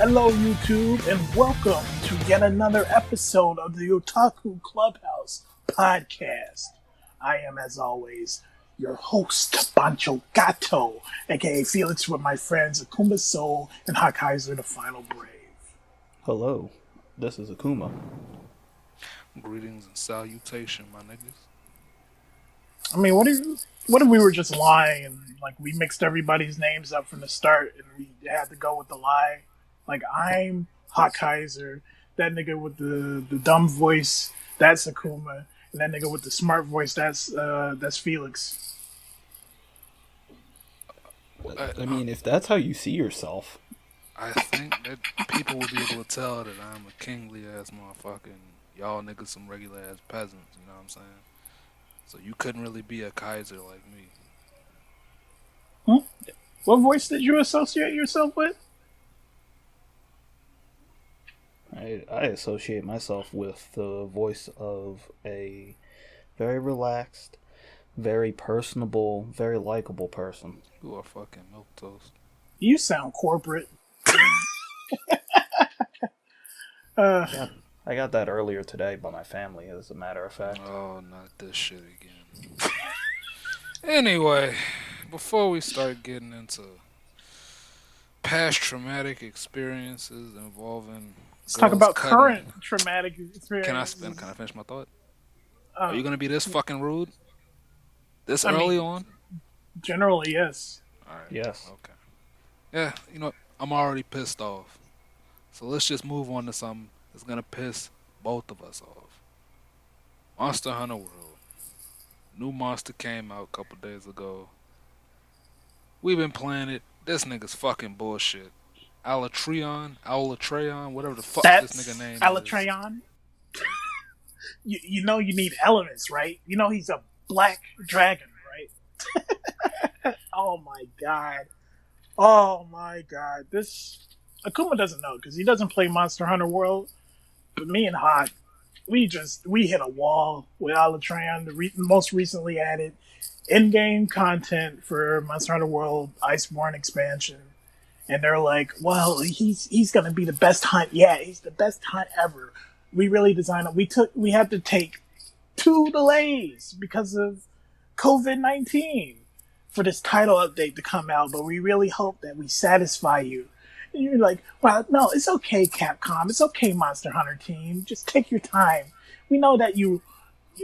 Hello, YouTube, and welcome to yet another episode of the Otaku Clubhouse podcast. I am, as always, your host, Bancho Gato, aka Felix, with my friends Akuma Soul and Hakaiser the Final Brave. Hello, this is Akuma. Greetings and salutation, my niggas. I mean, what if we were just lying and like we mixed everybody's names up from the start and we had to go with the lie? Like I'm Hakaiser, that nigga with the dumb voice, that's Akuma, and that nigga with the smart voice, that's Felix. I mean, if that's how you see yourself, I think that people will be able to tell that I'm a kingly ass motherfucker and y'all niggas some regular ass peasants, you know what I'm saying? So you couldn't really be a Kaiser like me. Hmm? What voice did you associate yourself with? I associate myself with the voice of a very relaxed, very personable, very likable person. You are fucking milquetoast. You sound corporate. I got, I got that earlier today by my family, as a matter of fact. Oh, not this shit again. Anyway, before we start getting into past traumatic experiences involving Let's talk girls about cutting, current traumatic can I experiences. can I finish my thought? Are Uh, you gonna be this fucking rude this I early mean, on? generally, yes. All right. Yes. Okay. Yeah, you know what? I'm already pissed off. So let's just move on to something that's gonna piss both of us off. Monster Hunter World. New monster came out a couple days ago. We've been playing it. This nigga's fucking bullshit. Alatreon, whatever the fuck this nigga That's name is. Alatreon. You know you need elements, right? You know he's a black dragon, right? Oh my god. Oh my god. This Akuma doesn't know because he doesn't play Monster Hunter World. But me and Hot, we hit a wall with Alatreon. The most recently added in-game content for Monster Hunter World Iceborne expansion, and they're like, "Well, he's gonna be the best hunt. Yeah, he's the best hunt ever." We really designed it. We had to take 2 delays because of COVID-19 for this title update to come out, but we really hope that we satisfy you. And you're like, well, no, it's okay, Capcom. It's okay, Monster Hunter team. Just take your time. We know that you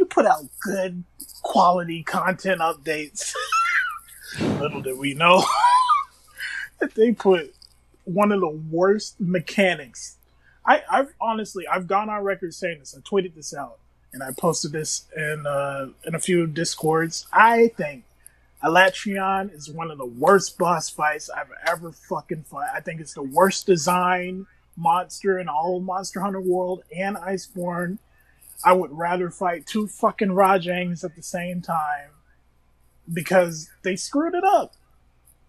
put out good quality content updates. Little did we know that they put one of the worst mechanics. I've gone on record saying this. I tweeted this out and I posted this in a few discords. I think Alatreon is one of the worst boss fights I've ever fucking fought. I think it's the worst design monster in all of Monster Hunter World and Iceborne. I would rather fight two fucking Rajangs at the same time because they screwed it up.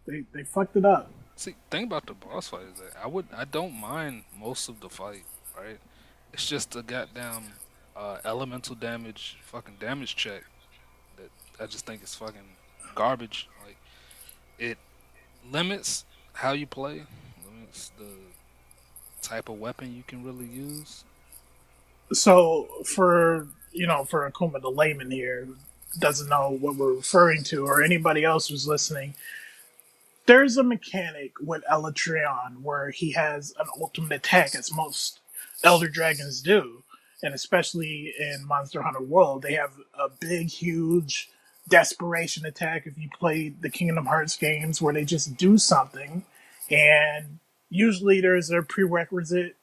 They fucked it up. See, thing about the boss fight is that I don't mind most of the fight, right? It's just the goddamn elemental damage, fucking damage check that I just think is fucking garbage. Like it limits how you play, limits the type of weapon you can really use. So for Akuma the layman here who doesn't know what we're referring to, or anybody else who's listening, there's a mechanic with Elytrion where he has an ultimate attack, as most Elder Dragons do, and especially in Monster Hunter World, they have a big, huge desperation attack. If you played the Kingdom Hearts games, where they just do something, and usually there's a prerequisite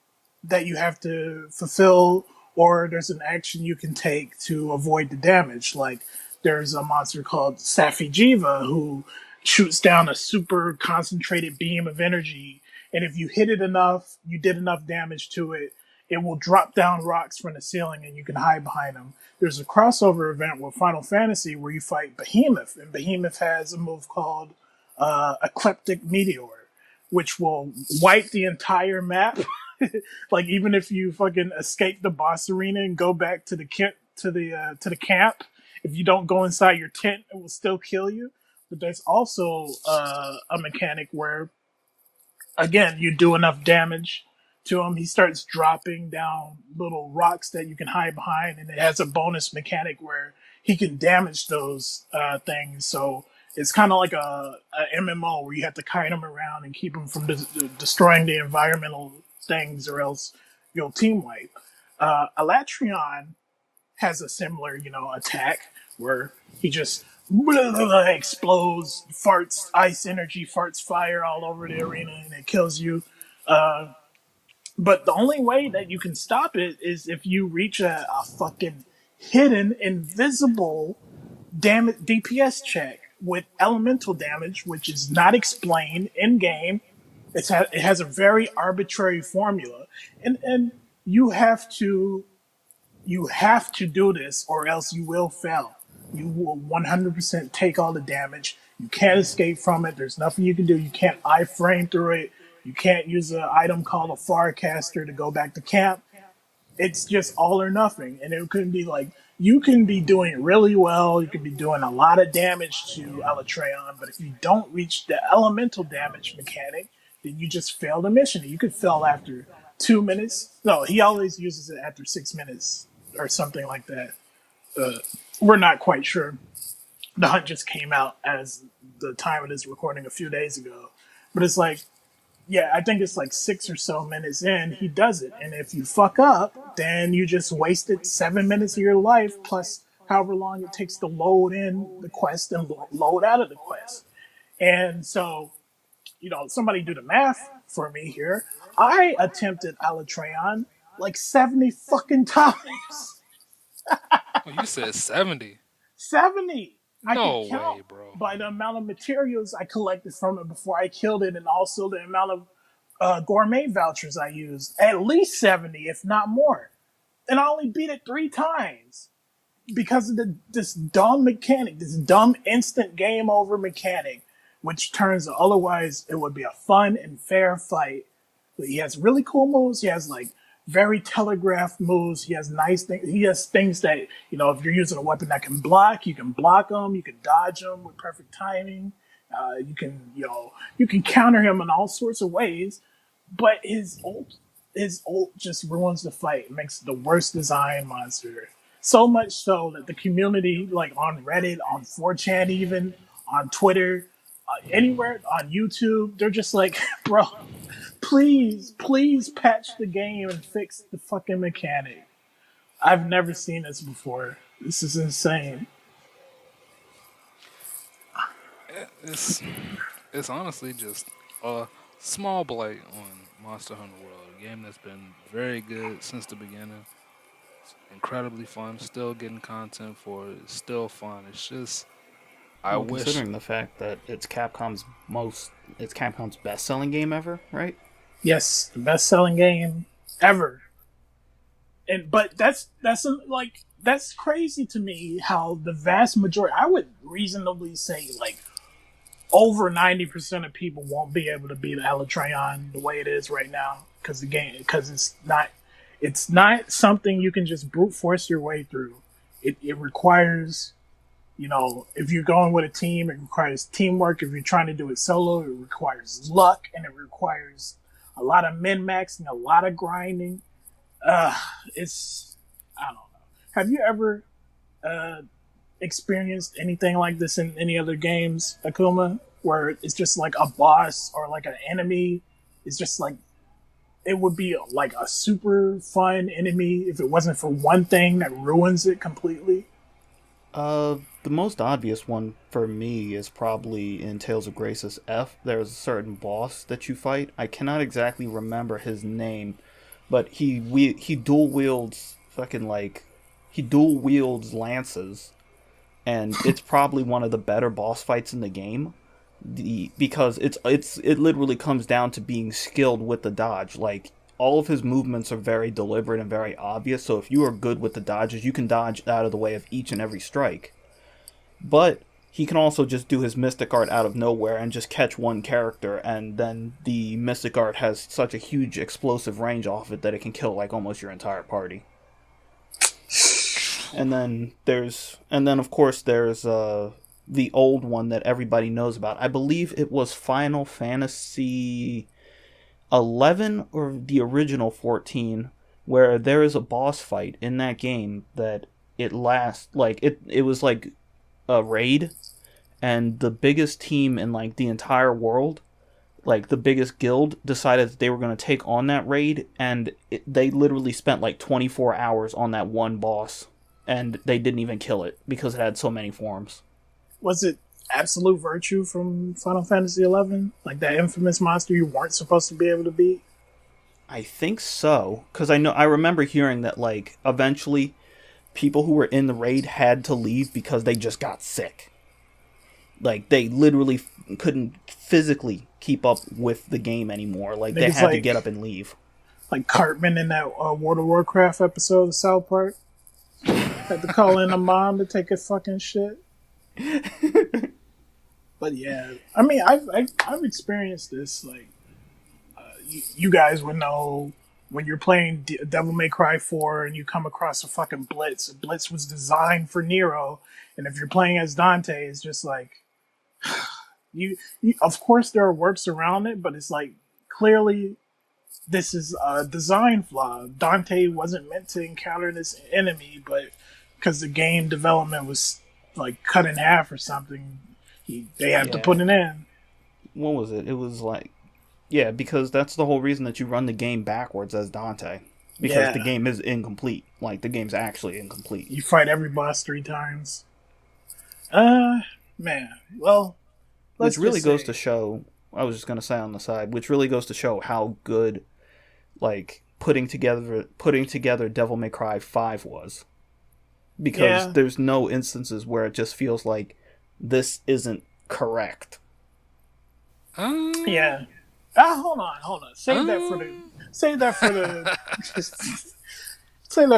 that you have to fulfill, or there's an action you can take to avoid the damage. Like there's a monster called Safijiva who shoots down a super concentrated beam of energy, and if you hit it enough, you did enough damage to it, it will drop down rocks from the ceiling and you can hide behind them. There's a crossover event with Final Fantasy where you fight Behemoth, and Behemoth has a move called Ecliptic Meteor, which will wipe the entire map. Like even if you fucking escape the boss arena and go back to the camp, if you don't go inside your tent, it will still kill you. But there's also a mechanic where again, you do enough damage to him, he starts dropping down little rocks that you can hide behind, and it has a bonus mechanic where he can damage those things. So it's kind of like a MMO where you have to kite him around and keep him from destroying the environmental things, or else you'll team wipe. Alatreon has a similar, attack where he just explodes, farts ice energy, farts fire all over the arena, and it kills you. Uh, but the only way that you can stop it is if you reach a fucking hidden, invisible DPS check with elemental damage, which is not explained in game. It has a very arbitrary formula, and you have to you have to do this or else you will fail. You will 100% take all the damage. You can't escape from it. There's nothing you can do. You can't iframe through it. You can't use an item called a Farcaster to go back to camp. It's just all or nothing. And it could be like, you can be doing really well. You can be doing a lot of damage to Elatreon, but if you don't reach the elemental damage mechanic, then you just fail the mission. You could fail after 2 minutes. No, he always uses it after 6 minutes or something like that. Uh, we're not quite sure. The hunt just came out as the time of this recording a few days ago. But it's like, yeah, I think it's like 6 or so minutes in, he does it. And if you fuck up, then you just wasted 7 minutes of your life plus however long it takes to load in the quest and load out of the quest. And so, somebody do the math for me here. I attempted Alatreon like 70 fucking times. Oh, you said 70. 70! I could No count way, bro. by the amount of materials I collected from it before I killed it, and also the amount of gourmet vouchers I used. At least 70, if not more. And I only beat it 3 times because of this dumb mechanic, this dumb instant game over mechanic, which turns otherwise it would be a fun and fair fight. But he has really cool moves. He has like very telegraphed moves. He has nice things. He has things that, if you're using a weapon that can block, you can block them. You can dodge them with perfect timing. You can counter him in all sorts of ways. But his ult just ruins the fight. It makes the worst design monster. So much so that the community, like on Reddit, on 4chan, even on Twitter, anywhere on YouTube, they're just like, bro, please patch the game and fix the fucking mechanic. I've never seen this before. This is insane. It's honestly just a small blight on Monster Hunter World, a game that's been very good since the beginning. It's incredibly fun. Still getting content for it. It's still fun. It's just I Well, wish. considering the fact that it's Capcom's best-selling game ever, right? Yes, the best-selling game ever. But that's crazy to me how the vast majority, I would reasonably say like over 90% of people won't be able to beat Alatreon the way it is right now because it's not something you can just brute force your way through. It requires, if you're going with a team, it requires teamwork. If you're trying to do it solo, it requires luck, and it requires a lot of min-maxing, a lot of grinding. Uh, it's I don't know. Have you ever experienced anything like this in any other games, Akuma, where it's just like a boss or like an enemy? It's just like it would be like a super fun enemy if it wasn't for one thing that ruins it completely. The most obvious one for me is probably in Tales of Grace's F. There's a certain boss that you fight. I cannot exactly remember his name, but he dual wields he dual wields lances, and it's probably one of the better boss fights in the game. Because it literally comes down to being skilled with the dodge. Like all of his movements are very deliberate and very obvious. So if you are good with the dodges, you can dodge out of the way of each and every strike. But he can also just do his Mystic Art out of nowhere and just catch one character, and then the Mystic Art has such a huge explosive range off it that it can kill like almost your entire party. And then of course there's the old one that everybody knows about. I believe it was Final Fantasy 11 or the original 14, where there is a boss fight in that game that it lasts like it was like a raid, and the biggest team in like the entire world, like the biggest guild, decided that they were going to take on that raid, and they literally spent like 24 hours on that one boss, and they didn't even kill it because it had so many forms. Was it Absolute Virtue from Final Fantasy XI? Like that infamous monster you weren't supposed to be able to beat? I think so, because I remember hearing that like eventually people who were in the raid had to leave because they just got sick. Like they literally couldn't physically keep up with the game anymore. Like they had to get up and leave. Like Cartman in that World of Warcraft episode of South Park. Had to call in a mom to take a fucking shit. But yeah, I mean, I've experienced this. Like, you guys would know when you're playing Devil May Cry 4 and you come across a fucking Blitz. A Blitz was designed for Nero, and if you're playing as Dante, it's just like you. Of course, there are works around it, but it's like clearly this is a design flaw. Dante wasn't meant to encounter this enemy, but because the game development was like cut in half or something, they have to put it in. What was it? It was like, yeah, because that's the whole reason that you run the game backwards as Dante. Because the game is incomplete. Like, the game's actually incomplete. You fight every boss 3 times. Man. Well, which really goes to show, I was just going to say on the side, which really goes to show how good, like, putting together Devil May Cry 5 was. Because there's no instances where it just feels like this isn't correct. Yeah. Hold on. Save that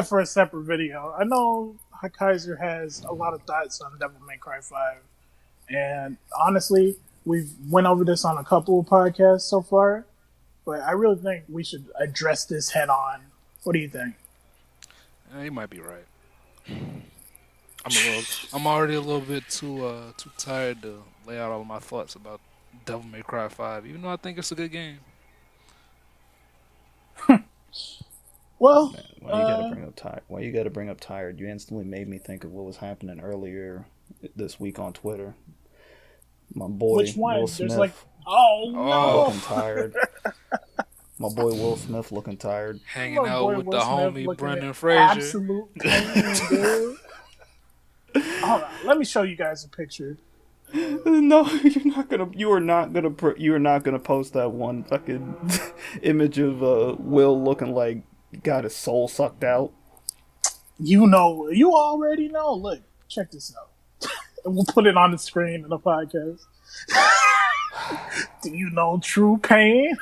for a separate video. I know Kaiser has a lot of thoughts on Devil May Cry 5. And honestly, we've went over this on a couple of podcasts so far. But I really think we should address this head on. What do you think? You might be right. I'm already a little bit too tired to lay out all my thoughts about Devil May Cry 5, even though I think it's a good game. Well, man, why you gotta bring up tired? You instantly made me think of what was happening earlier this week on Twitter. My boy which one? Will Smith. There's like, no, looking tired. My boy Will Smith looking tired. Hanging out with the homie Brendan Fraser. Absolute pain, dude. Hold on, let me show you guys a picture. No, you are not gonna post that one fucking image of Will looking like he got his soul sucked out. You already know. Look, check this out. We'll put it on the screen in the podcast. Do you know true pain?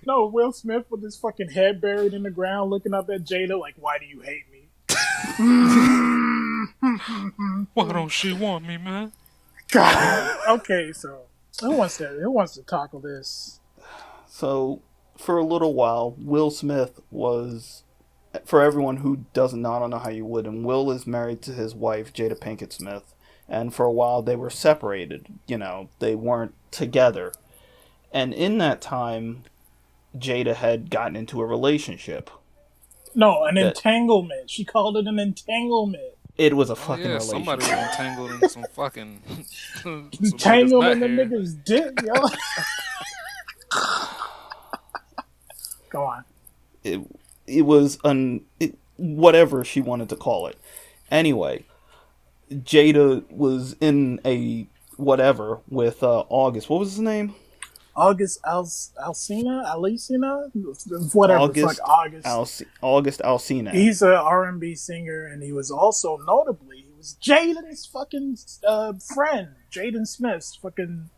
No, Will Smith with his fucking head buried in the ground, looking up at Jada like, "Why do you hate me?" Why don't she want me, man? God. Okay, so who wants to tackle this? So, for a little while, Will Smith was, for everyone who doesn't know, I don't know how you would, and Will is married to his wife, Jada Pinkett Smith, and for a while they were separated. They weren't together. And in that time, Jada had gotten into a relationship. No, an entanglement. She called it an entanglement. It was a fucking relationship. Somebody was entangled in some fucking... entangled in the nigga's dick, yo. Go on. It was whatever she wanted to call it. Anyway, Jada was in a whatever with August. What was his name? August Alsina, whatever. August Alsina. He's an R&B singer, and he was also notably Jaden's fucking friend, Jaden Smith's fucking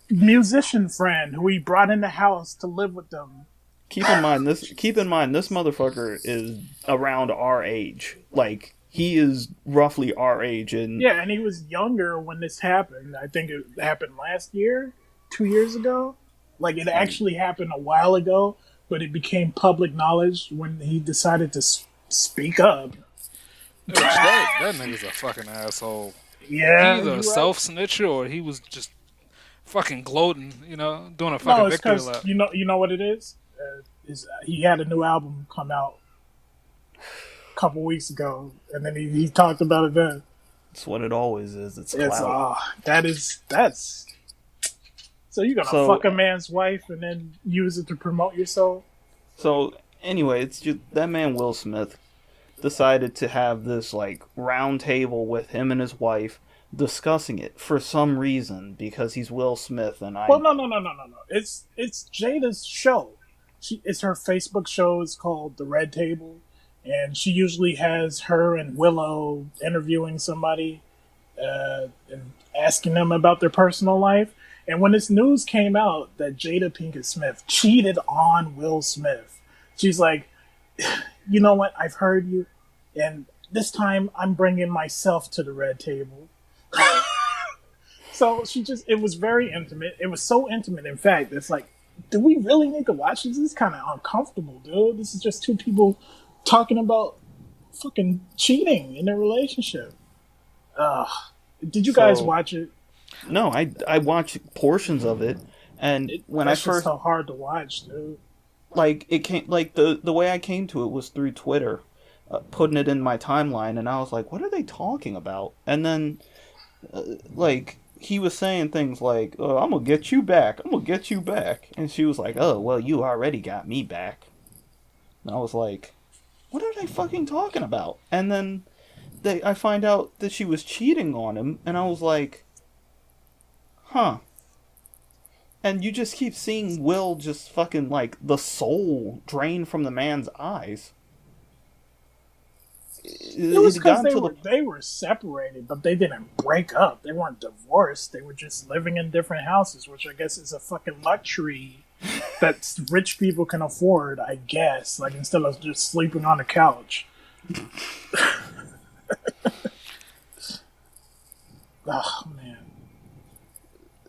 musician friend, who he brought in the house to live with them. Keep in mind this motherfucker is around our age. Like, he is roughly our age, and he was younger when this happened. I think it happened last year. 2 years ago. Like, it actually happened a while ago, but it became public knowledge when he decided to speak up. That nigga's a fucking asshole. Yeah. He either a self-snitcher or he was just fucking gloating, doing a No, fucking it's victory because lap. you know what it is. He had a new album come out a couple weeks ago, and then he talked about it then. It's what it always is. It's It's clout. that's so you're gonna So fuck a man's wife and then use it to promote yourself. so anyway, it's just that man Will Smith decided to have this like round table with him and his wife discussing it for some reason because he's Will Smith and Well, no. It's Jada's show. It's her Facebook show. It's called The Red Table, and she usually has her and Willow interviewing somebody and asking them about their personal life. And when this news came out that Jada Pinkett Smith cheated on Will Smith, she's like, "You know what? I've heard you, and this time I'm bringing myself to the red table." So it was very intimate. It was so intimate, in fact, it's like, do we really need to watch this? This is kind of uncomfortable, dude. This is just two people talking about fucking cheating in their relationship. Did you guys watch it? No, I watched portions of it, and when I That's just first so hard to watch, dude. like it came like the way I came to it was through Twitter, putting it in my timeline, and I was like, what are they talking about? And then like he was saying things like, oh, I'm gonna get you back, I'm gonna get you back, and she was like, oh well, you already got me back. And I was like, what are they fucking talking about? And then I find out that she was cheating on him, and I was like, huh. And you just keep seeing Will just fucking like the soul drain from the man's eyes. It was because got to the they were separated, but they didn't break up. They weren't divorced. They were just living in different houses, which I guess is a fucking luxury that rich people can afford, I guess. Like, instead of just sleeping on the couch. Oh, man.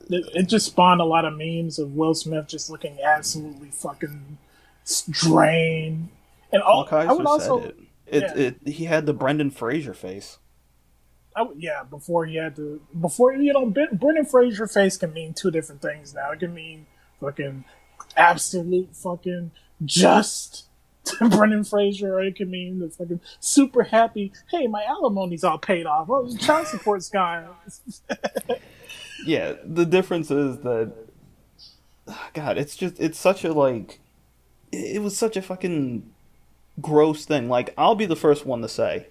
It just spawned a lot of memes of Will Smith just looking absolutely fucking drained. And Paul I would Kaiser also... said it. He had the Brendan Fraser face. Before Brendan Fraser face can mean two different things now. It can mean fucking absolute fucking just Brendan Fraser, or it can mean the fucking super happy, hey, my alimony's all paid off. Oh, the child support's gone. Yeah, the difference is that, God, it's such a, like, it was such a fucking gross thing. Like, I'll be the first one to say,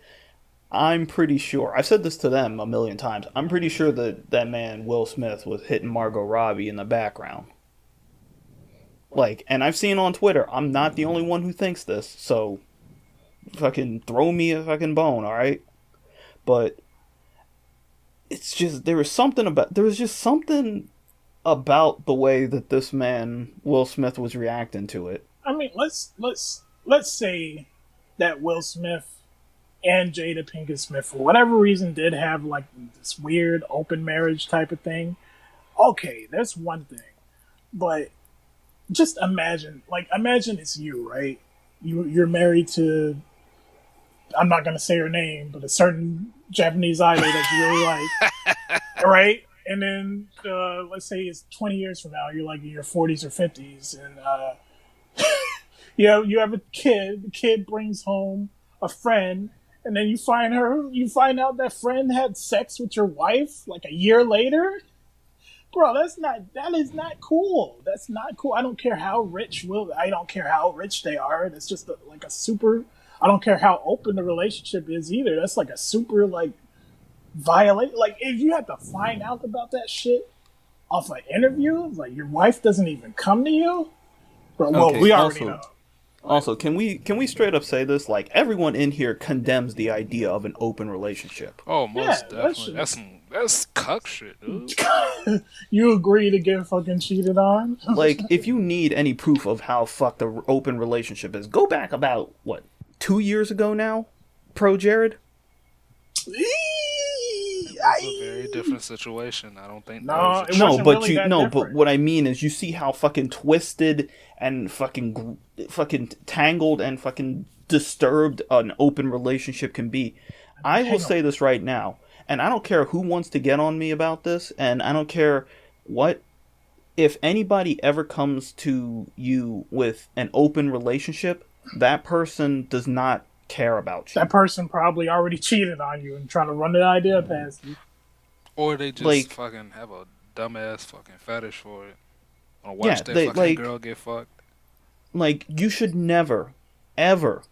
I'm pretty sure, I've said this to them a million times, I'm pretty sure that that man, Will Smith, was hitting Margot Robbie in the background. Like, and I've seen on Twitter, I'm not the only one who thinks this, so fucking throw me a fucking bone, alright? But it's just, there was just something about the way that this man, Will Smith, was reacting to it. I mean, let's say that Will Smith and Jada Pinkett Smith, for whatever reason, did have like this weird open marriage type of thing. Okay, that's one thing. But just imagine it's you, right? You're married to, I'm not going to say her name, but a certain Japanese idol that you really like, right? And then let's say it's 20 years from now, you're like in your 40s or 50s, and you have a kid. The kid brings home a friend, and then you find out that friend had sex with your wife like a year later. Bro, that is not cool. That's not cool. I don't care how rich they are. That's just like a super. I don't care how open the relationship is either. That's like a super like violate. Like, if you have to find out about that shit off an interview, like your wife doesn't even come to you, bro. Well, Okay, we already know. Also, can we straight up say this? Like, everyone in here condemns the idea of an open relationship. Oh, most definitely. That's cuck shit, dude. You agree to get fucking cheated on? Like, if you need any proof of how fucked the open relationship is, go back about, what, 2 years ago now? Pro Jared? It's a very different situation. I don't think. But what I mean is, you see how fucking twisted and fucking tangled and fucking disturbed an open relationship can be. I will say this right now, and I don't care who wants to get on me about this, and I don't care what if anybody ever comes to you with an open relationship, that person does not care about That you. person probably already cheated on you and trying to run the idea past you. Or they just Like, fucking have a dumbass fucking fetish for it. Wanna watch yeah, their they fucking like girl get fucked. you should never ever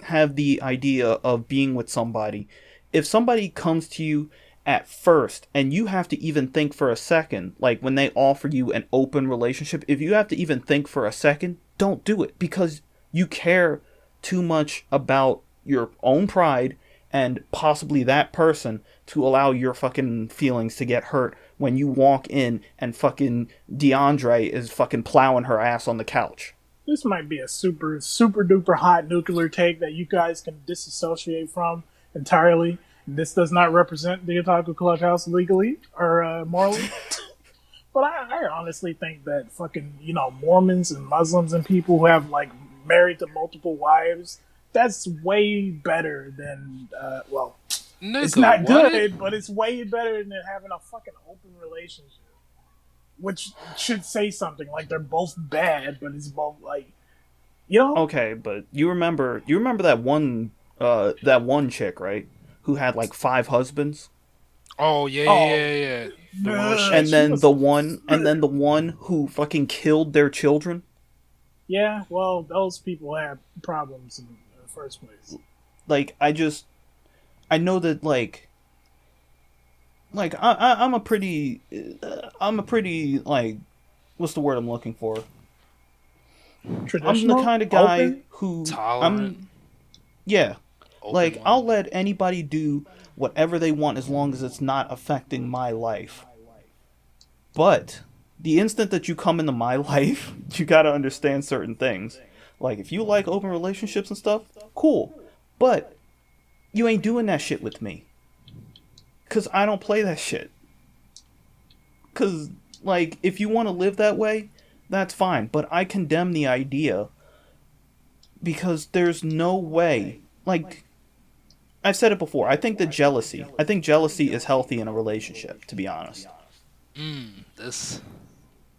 have the idea of being with somebody. If somebody comes to you at first and you have to even think for a second, like when they offer you an open relationship, if you have to even think for a second, don't do it because you care too much about your own pride and possibly that person to allow your fucking feelings to get hurt when you walk in and fucking DeAndre is fucking plowing her ass on the couch. This might be a super duper hot nuclear take that you guys can disassociate from entirely. This does not represent the Otaku Clubhouse legally or morally. But I honestly think that fucking, Mormons and Muslims and people who have, like, married to multiple wives, that's way better than, it's Nigga, not what? good, but it's way better than having a fucking open relationship. Which should say something. Like, they're both bad, but it's both, like, Okay, but you remember that one chick, right? Who had like five husbands? Oh yeah, yeah, Oh, yeah, yeah. The one with shit. she was. And then the one who fucking killed their children? Yeah, well, those people have problems in the first place. Like I know that I'm a pretty like what's the word I'm looking for? I'm the Traditional? kind of guy Open? who Tolerant, yeah, open like I'll minded. let anybody do whatever they want as long as it's not affecting my life. But the instant that you come into my life, you gotta understand certain things. Like, if you like open relationships and stuff, cool. But you ain't doing that shit with me. Because I don't play that shit. Because, like, if you want to live that way, that's fine. But I condemn the idea because there's no way. Like, I've said it before. I think jealousy is healthy in a relationship, to be honest. This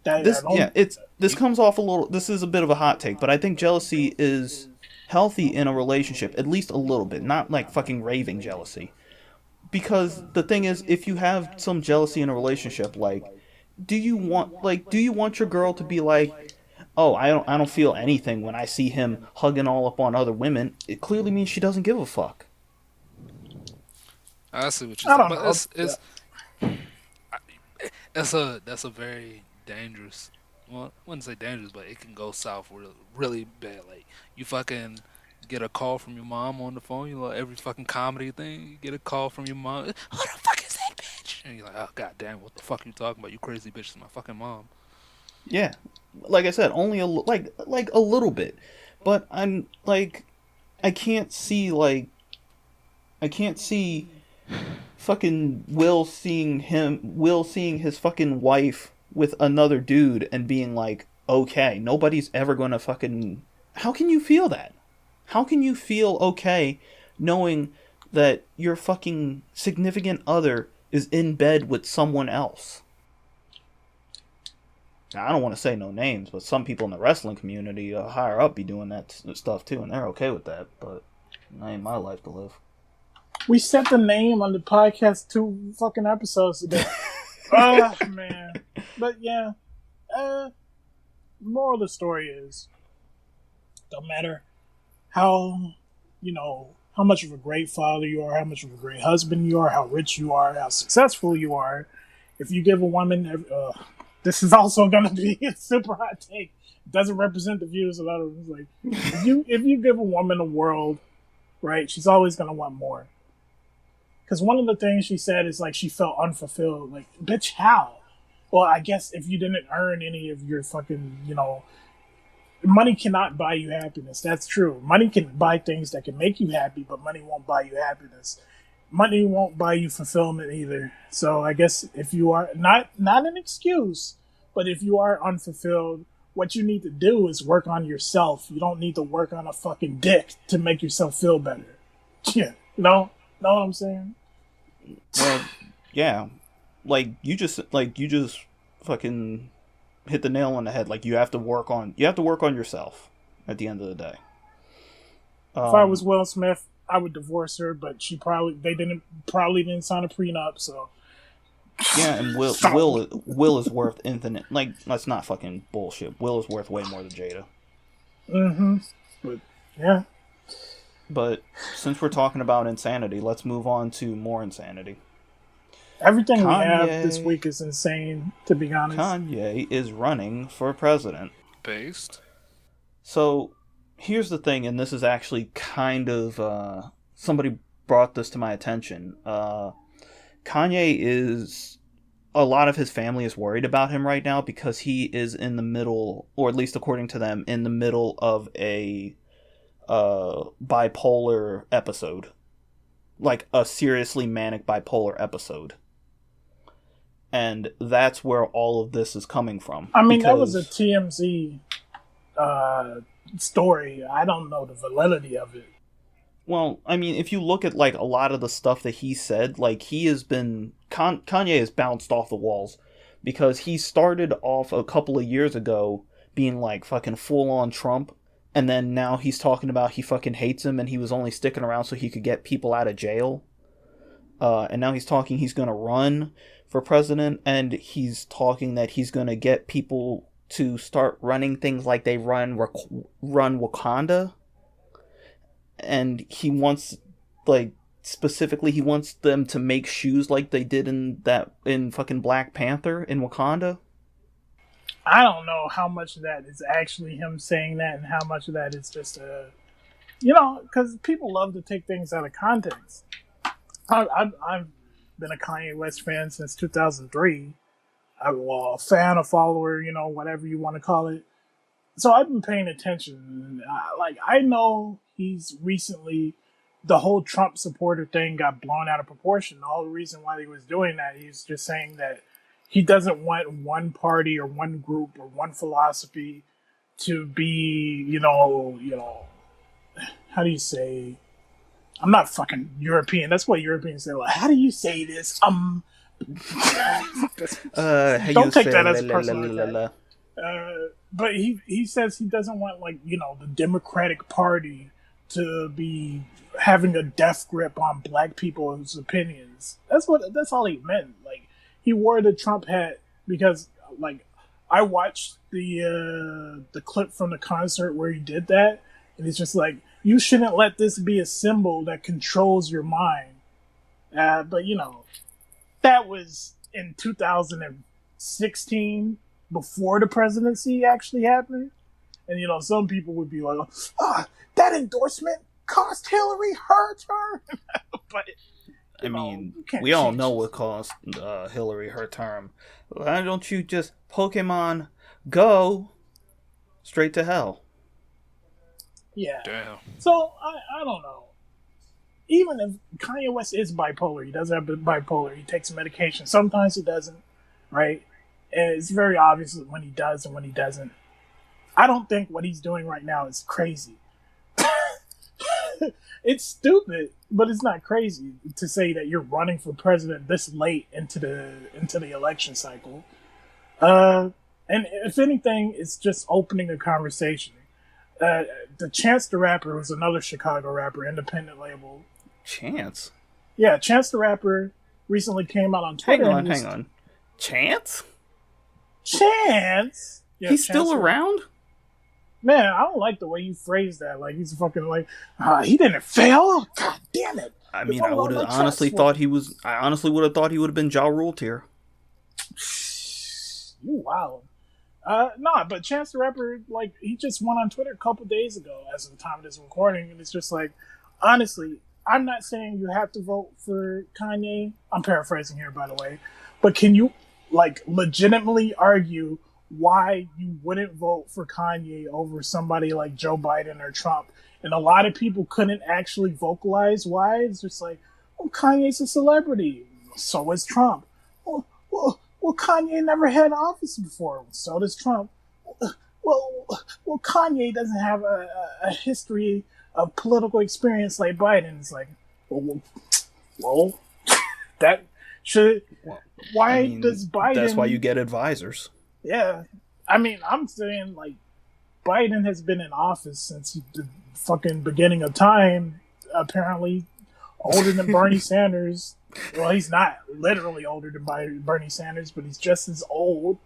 I This don't. yeah it's this you comes off a little, this is a bit of a hot take, but I think jealousy is healthy in a relationship, at least a little bit, not like fucking raving jealousy, because the thing is, if you have some jealousy in a relationship, like do you want your girl to be like, oh, I don't feel anything when I see him hugging all up on other women? It clearly means she doesn't give a fuck. I see what you're I saying, don't but know. that's a very dangerous. Well, I wouldn't say dangerous, but it can go south really, really bad. Like you fucking get a call from your mom on the phone. You know, every fucking comedy thing, you get a call from your mom. Who the fuck is that bitch? And you're like, oh god damn, what the fuck are you talking about? You crazy bitch, it's my fucking mom. Yeah, like I said, only like a little bit, but I'm like, I can't see like I can't see fucking Will seeing his fucking wife with another dude and being like, okay, nobody's ever gonna fucking. How can you feel that? How can you feel okay knowing that your fucking significant other is in bed with someone else? Now, I don't want to say no names, but some people in the wrestling community higher up be doing that stuff too, and they're okay with that. But that ain't my life to live. We set the name on the podcast 2 fucking episodes ago. Oh, man. But yeah, the moral of the story is, don't matter how, how much of a great father you are, how much of a great husband you are, how rich you are, how successful you are, if you give a woman, this is also going to be a super hot take. It doesn't represent the views of others. Like, if you give a woman a world, right, she's always going to want more. Because one of the things she said is like she felt unfulfilled. Like, bitch, how? Well, I guess if you didn't earn any of your fucking, money cannot buy you happiness. That's true. Money can buy things that can make you happy, but money won't buy you happiness. Money won't buy you fulfillment either. So I guess if you are not an excuse, but if you are unfulfilled, what you need to do is work on yourself. You don't need to work on a fucking dick to make yourself feel better. Yeah, know what I'm saying? Well, yeah, like you just fucking hit the nail on the head. Like, you have to work on yourself at the end of the day. If I was Will Smith, I would divorce her, but they probably didn't sign a prenup, so. Yeah, and Will is worth infinite. Like, that's not fucking bullshit. Will is worth way more than Jada. Mm-hmm. But yeah. But since we're talking about insanity, let's move on to more insanity. Everything we have this week is insane, to be honest. Kanye is running for president. Based. So, here's the thing, and this is actually kind of... somebody brought this to my attention. Kanye is... A lot of his family is worried about him right now because he is in the middle, or at least according to them, in the middle of a bipolar episode. Like, a seriously manic bipolar episode. And that's where all of this is coming from. I mean, that was a TMZ story. I don't know the validity of it. Well, I mean, if you look at, like, a lot of the stuff that he said, like, he has been... Kanye has bounced off the walls. Because he started off a couple of years ago being, like, fucking full-on Trump. And then now he's talking about he fucking hates him and he was only sticking around so he could get people out of jail. And now he's talking he's going to run for president. And he's talking that he's going to get people to start running things like they run Wakanda. And he wants, like, specifically, he wants them to make shoes like they did in fucking Black Panther in Wakanda. I don't know how much of that is actually him saying that and how much of that is just because people love to take things out of context. I've been a Kanye West fan since 2003. I'm a fan, a follower, whatever you want to call it. So I've been paying attention. I know he's recently, the whole Trump supporter thing got blown out of proportion. The whole reason why he was doing that, he's just saying that he doesn't want one party or one group or one philosophy to be, how do you say? I'm not fucking European. That's what Europeans say. Like, how do you say this? Don't take that as a personal attack. But he says he doesn't want, the Democratic Party to be having a death grip on black people's opinions. That's all he meant. Like, he wore the Trump hat because, I watched the clip from the concert where he did that, and it's just like, you shouldn't let this be a symbol that controls your mind. But that was in 2016. Before the presidency actually happened. And, some people would be like, that endorsement cost Hillary her term. But, I mean, we all know what cost Hillary her term. Why don't you just Pokemon Go straight to hell? Yeah. Damn. So, I don't know. Even if Kanye West is bipolar, he does have bipolar, he takes medication. Sometimes he doesn't, right? And it's very obvious when he does and when he doesn't. I don't think what he's doing right now is crazy. It's stupid, but it's not crazy to say that you're running for president this late into the election cycle. And if anything, it's just opening a conversation. The Chance the Rapper was another Chicago rapper, independent label. Chance? Yeah, Chance the Rapper recently came out on Twitter. Hang on. Chance? Chance? Yeah, he's still around? Man, I don't like the way you phrase that. Like, he's fucking he didn't fail? God damn it. I mean, I would have honestly thought he was... I honestly would have thought he would have been Ja Rule tier. You wow. Nah, but Chance the Rapper, he just went on Twitter a couple days ago as of the time of this recording, and it's just honestly, I'm not saying you have to vote for Kanye. I'm paraphrasing here, by the way. But can you, legitimately argue why you wouldn't vote for Kanye over somebody like Joe Biden or Trump? And a lot of people couldn't actually vocalize why. It's just Kanye's a celebrity. So is Trump. Well, Kanye never had office before. So does Trump. Well, Kanye doesn't have a history of political experience like Biden. It's that should... Why does Biden... That's why you get advisors. Yeah. I mean, I'm saying, like, Biden has been in office since the fucking beginning of time, apparently older than Bernie Sanders. Well, he's not literally older than Bernie Sanders, but he's just as old.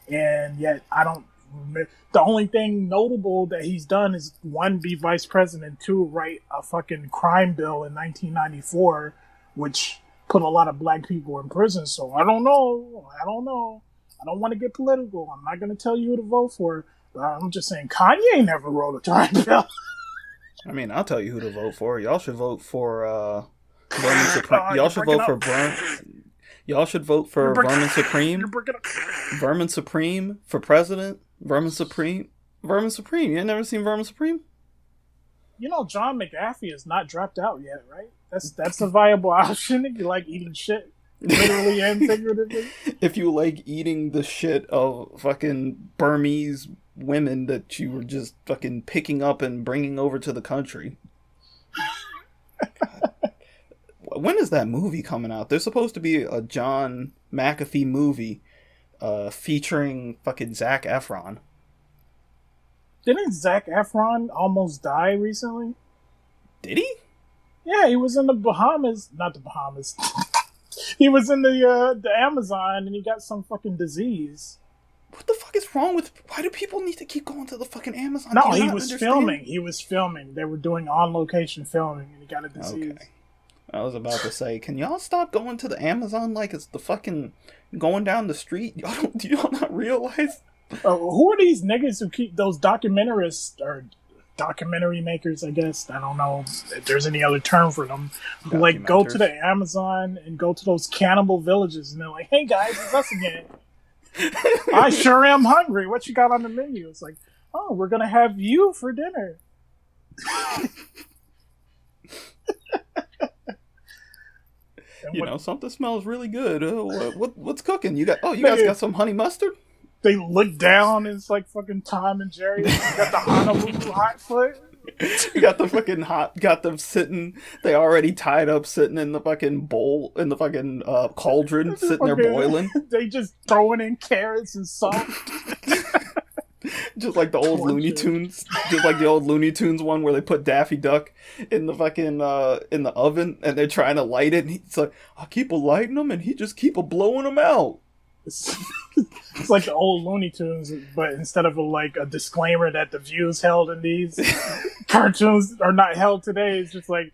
And yet, I don't remember. The only thing notable that he's done is, one, be vice president, two, write a fucking crime bill in 1994, which put a lot of black people in prison. So I don't know. I don't want to get political. I'm not going to tell you who to vote for. But I'm just saying, Kanye never wrote a crime bill. I mean, I'll tell you who to vote for. Y'all should vote for Vermin Supreme. Y'all should vote for Y'all should vote for Vermin Supreme. Vermin Supreme for president. Vermin Supreme. Vermin Supreme. You ain't never seen Vermin Supreme? You know, John McAfee is not dropped out yet, right? That's a viable option if you like eating shit, literally and figuratively. If you like eating the shit of fucking Burmese women that you were just fucking picking up and bringing over to the country. When is that movie coming out? There's supposed to be a John McAfee movie featuring fucking Zac Efron. Didn't Zac Efron almost die recently? Did he? Yeah, he was in the Bahamas. Not the Bahamas. He was in the Amazon and he got some fucking disease. What the fuck is wrong with... Why do people need to keep going to the fucking Amazon? No, he was filming. He was filming. They were doing on-location filming and he got a disease. Okay. I was about to say, can y'all stop going to the Amazon like it's the fucking going down the street? Do y'all not realize? Who are these niggas who keep those documentarists or documentary makers, I guess? I don't know if there's any other term for them. Who, like, go to the Amazon and go to those cannibal villages and they're like, hey guys, it's us again. I sure am hungry. What you got on the menu? It's like, oh, we're going to have you for dinner. You know, something smells really good. What's cooking? You guys got some honey mustard? They look down and it's like fucking Tom and Jerry. You got the Honolulu hot foot. You got the fucking got them sitting, they already tied up, sitting in the fucking bowl, in the fucking cauldron, sitting there boiling. They just throwing in carrots and salt. Just like the old Looney Tunes, just like the old Looney Tunes one where they put Daffy Duck in the fucking in the oven and they're trying to light it, and he's like, I keep a lighting them and he just keep a blowing them out. It's like the old Looney Tunes, but instead of a disclaimer that the views held in these cartoons are not held today, it's just like,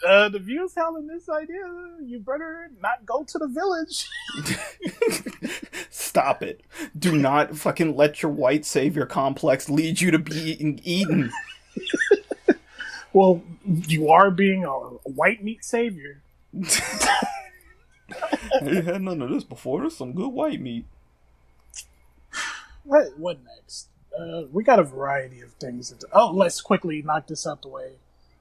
the views held in this idea, you better not go to the village. Stop it. Do not fucking let your white savior complex lead you to being eaten. Well, you are being a white meat savior. I ain't had none of this before. There's some good white meat. What next? We got a variety of things. Let's quickly knock this out the way.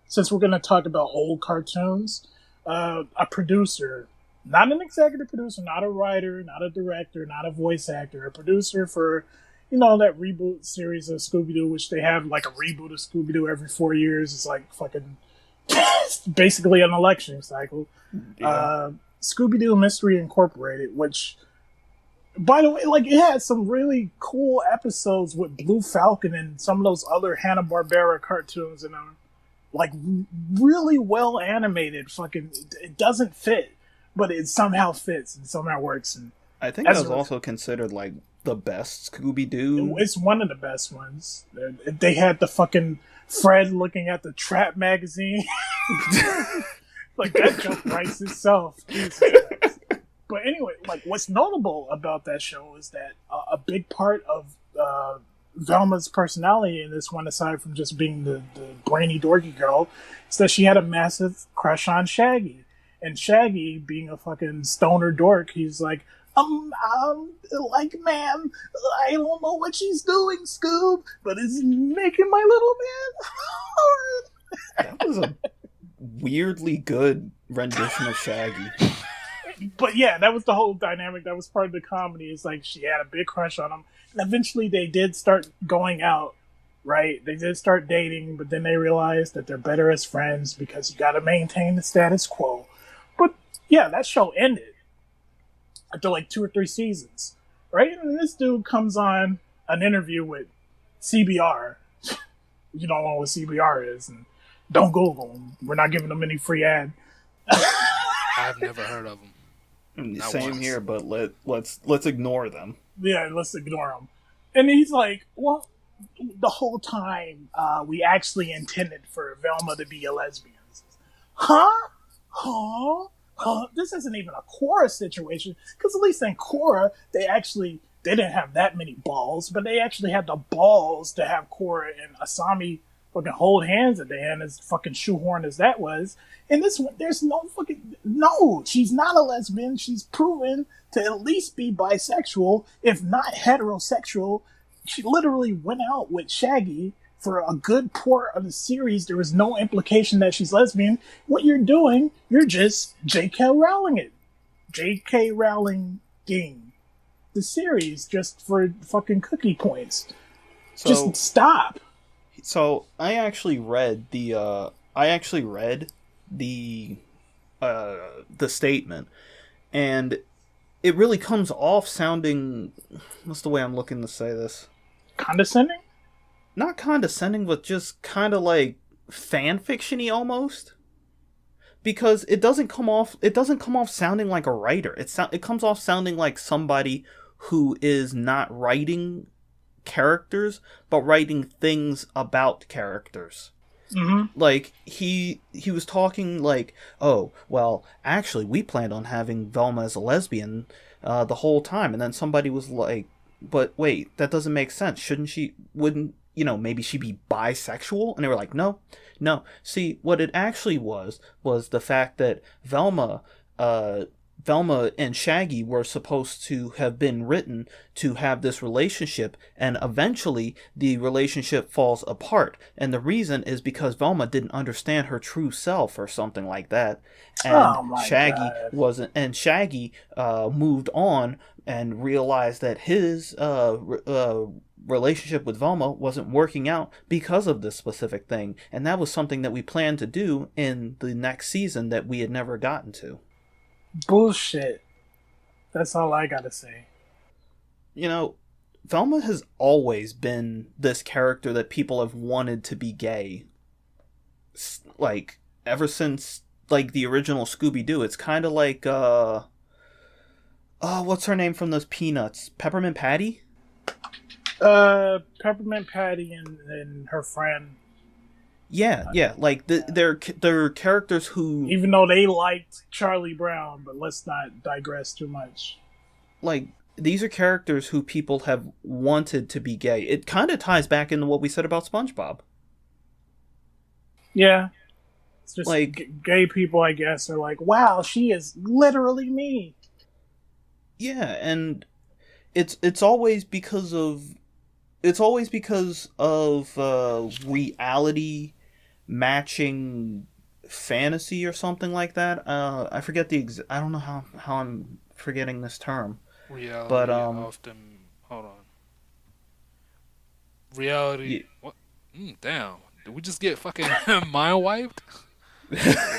Since we're going to talk about old cartoons, a producer, not an executive producer, not a writer, not a director, not a voice actor, a producer for, that reboot series of Scooby-Doo, which they have like a reboot of Scooby-Doo every 4 years. It's like fucking basically an election cycle. Yeah. Scooby-Doo Mystery Incorporated, which, by the way, it had some really cool episodes with Blue Falcon and some of those other Hanna-Barbera cartoons in them. Really well animated. Fucking, it doesn't fit, but it somehow fits and somehow works. And I think that was also considered the best Scooby-Doo. It's one of the best ones. They had the fucking Fred looking at the Trap magazine. That joke writes itself. Jesus. But anyway, what's notable about that show is that a big part of Velma's personality in this one, aside from just being the brainy dorky girl, is that she had a massive crush on Shaggy. And Shaggy, being a fucking stoner dork, he's like, man, I don't know what she's doing, Scoob, but it's making my little man hard. That was a weirdly good rendition of Shaggy. But yeah, that was the whole dynamic. That was part of the comedy. It's like she had a big crush on him. And eventually they did start going out, right? They did start dating, but then they realized that they're better as friends because you got to maintain the status quo. But yeah, that show ended after 2 or 3 seasons, right? And this dude comes on an interview with CBR. You don't know what CBR is, and don't Google them. We're not giving them any free ad. I've never heard of them. Not Same once. here, but let's ignore them. Yeah, let's ignore them. And he's like, well, the whole time we actually intended for Velma to be a lesbian. Huh? Huh? Huh? This isn't even a Korra situation, because at least in Korra, they didn't have that many balls, but they actually had the balls to have Korra and Asami fucking hold hands at the end, as fucking shoehorned as that was. In this one, there's no, she's not a lesbian. She's proven to at least be bisexual, if not heterosexual. She literally went out with Shaggy for a good part of the series. There was no implication that she's lesbian. What you're doing, you're just J.K. Rowling it. J.K. Rowling game. The series just for fucking cookie points. So, just stop. So I actually read the statement, and it really comes off sounding, what's the way I'm looking to say this? Condescending? Not condescending, but just kind of like fan fiction-y almost. Because it doesn't come off sounding like a writer. It comes off sounding like somebody who is not writing characters, but writing things about characters. Mm-hmm. Like, he was talking like, oh, well, actually, we planned on having Velma as a lesbian the whole time. And then somebody was like, but wait, that doesn't make sense. Wouldn't, maybe she be bisexual? And they were like, no. See, what it actually was the fact that Velma and Shaggy were supposed to have been written to have this relationship, and eventually the relationship falls apart. And the reason is because Velma didn't understand her true self or something like that. And Shaggy moved on and realized that his relationship with Velma wasn't working out because of this specific thing. And that was something that we planned to do in the next season that we had never gotten to. Bullshit. That's all I gotta say. Velma has always been this character that people have wanted to be gay. Like, ever since, like, the original Scooby-Doo. It's kind of like, what's her name from those Peanuts? Peppermint Patty? Peppermint Patty and her friend. Yeah. Like, they're characters who... Even though they liked Charlie Brown, but let's not digress too much. Like, these are characters who people have wanted to be gay. It kind of ties back into what we said about SpongeBob. Yeah. It's just like, gay people, I guess, are like, wow, she is literally me. Yeah, and it's always because of reality matching fantasy or something like that. I forget I don't know how I'm forgetting this term. Reality, but often. Hold on. Reality. Yeah. What? Damn. Did we just get fucking mind wiped?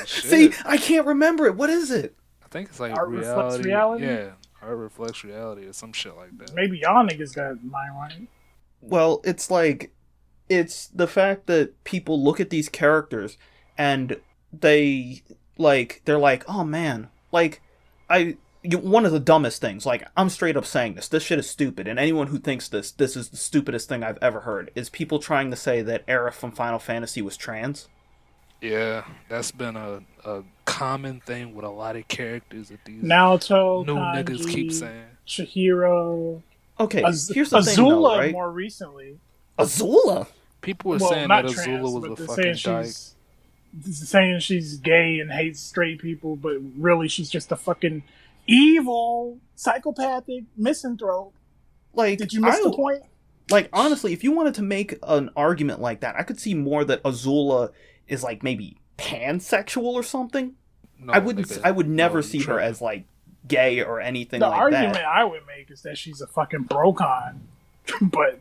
See, I can't remember it. What is it? I think it's like Art reflects reality? Yeah, art reflects reality or some shit like that. Maybe y'all niggas got mind wiped. Well, it's the fact that people look at these characters and they're like, oh man, like, one of the dumbest things, like, I'm straight up saying this shit is stupid, and anyone who thinks this is the stupidest thing I've ever heard, is people trying to say that Aerith from Final Fantasy was trans. Yeah, that's been a common thing with a lot of characters that these Naoto, new Kanji, niggas keep saying. Chihiro. Okay, here's the Azula thing though, right? more recently. Azula? People were saying that Azula was a they're fucking dyke. saying she's gay and hates straight people, but really she's just a fucking evil, psychopathic misanthrope. Like, did you miss the point? Like, honestly, if you wanted to make an argument like that, I could see more that Azula is, like, maybe pansexual or something. No, I would never see her as, like, gay or anything like that. The argument I would make is that she's a fucking brocon. But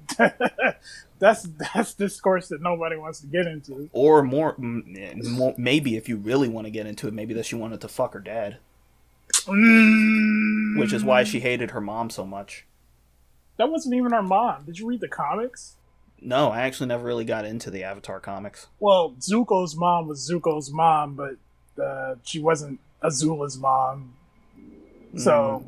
that's discourse that nobody wants to get into. Or more, maybe if you really want to get into it, maybe that she wanted to fuck her dad. Which is why she hated her mom so much. That wasn't even our mom. Did you read the comics? No, I actually never really got into the Avatar comics. Well, Zuko's mom was Zuko's mom, but she wasn't Azula's mom. So,